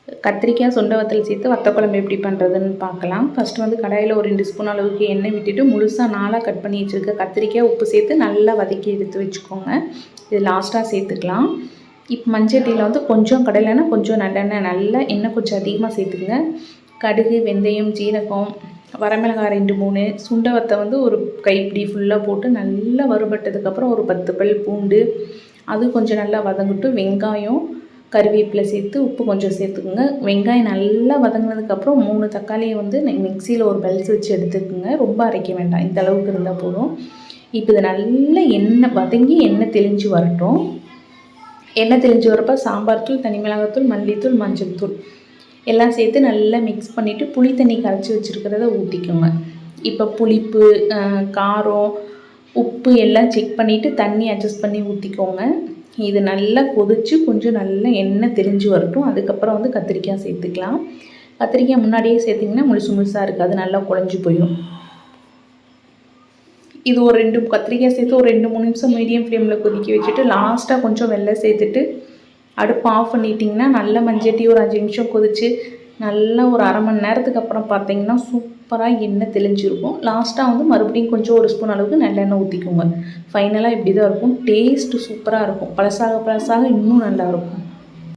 கத்திரிக்காய் சுண்டை வத்தல் சேர்த்து வத்த குழம்பு எப்படி பண்ணுறதுன்னு பார்க்கலாம். ஃபஸ்ட்டு வந்து கடாயில் ஒரு 2 ஸ்பூன் அளவுக்கு எண்ணெய் விட்டுட்டு முழுசாக 4ஆக கட் பண்ணி வச்சுருக்க கத்திரிக்காய் உப்பு சேர்த்து நல்லா வதக்கி எடுத்து வச்சுக்கோங்க. இது லாஸ்ட்டாக சேர்த்துக்கலாம். இப்போ மஞ்சட்டியில் வந்து கொஞ்சம் கடலெண்ணெய் கொஞ்சம் நல்லெண்ணெய், நல்லா எண்ணெய் கொஞ்சம் அதிகமாக சேர்த்துக்குங்க. கடுகு, வெந்தயம், ஜீரகம், வரமிளகாய் 2 3, சுண்டை வத்தை வந்து ஒரு கைப்பிடி ஃபுல்லாக போட்டு நல்லா வறுபட்டதுக்கப்புறம் ஒரு 10 பல் பூண்டு, அது கொஞ்சம் நல்லா வதங்கட்டும். வெங்காயம், கருவேப்பிலை சேர்த்து உப்பு கொஞ்சம் சேர்த்துக்குங்க. வெங்காயம் நல்லா வதங்கினதுக்கப்புறம் 3 தக்காளியை வந்து மிக்சியில் ஒரு பல்ஸ் வச்சு எடுத்துக்குங்க. ரொம்ப அரைக்க வேண்டாம், இந்த அளவுக்கு இருந்தால் போதும். இப்போ இது நல்லா எண்ணெய் வதங்கி எண்ணெய் தெளிஞ்சு வரட்டும். எண்ணெய் தெளிஞ்சு வரப்போ சாம்பார் தூள், தனி மிளகாத்தூள், மல்லித்தூள், மஞ்சள் தூள் எல்லாம் சேர்த்து நல்லா மிக்ஸ் பண்ணிவிட்டு புளி தண்ணி கரைச்சி வச்சுருக்கிறத ஊற்றிக்கோங்க. இப்போ புளிப்பு, காரம், உப்பு எல்லாம் செக் பண்ணிவிட்டு தண்ணி அட்ஜஸ்ட் பண்ணி ஊற்றிக்கோங்க. இது நல்லா கொதித்து கொஞ்சம் நல்லா எண்ணெய் தெளிஞ்சு வரட்டும். அதுக்கப்புறம் வந்து கத்திரிக்காய் சேர்த்துக்கலாம். கத்திரிக்காய் முன்னாடியே சேர்த்திங்கன்னா முழுசாக இருக்காது, நல்லா குழஞ்சி போயிடும். இது ஒரு 2 கத்திரிக்காய் சேர்த்து ஒரு 2-3 நிமிஷம் மீடியம் ஃப்ளேமில் கொதிக்க வச்சுட்டு லாஸ்ட்டாக கொஞ்சம் வெள்ளை சேர்த்துட்டு அடுப்பு ஆஃப் பண்ணிட்டிங்கன்னா நல்ல மஞ்சட்டி ஒரு 5 நிமிஷம் கொதித்து நல்லா ஒரு அரை மணி நேரத்துக்கு அப்புறம் பார்த்தீங்கன்னா சூப்பராக எண்ணெய் தெளிஞ்சிருக்கும். லாஸ்ட்டாக வந்து மறுபடியும் கொஞ்சம் 1 ஸ்பூன் அளவுக்கு நல்லெண்ணெய் ஊற்றிக்கோங்க. ஃபைனலாக இப்படி தான் இருக்கும். டேஸ்ட்டு சூப்பராக இருக்கும். பழசாக இன்னும் நல்லாயிருக்கும்.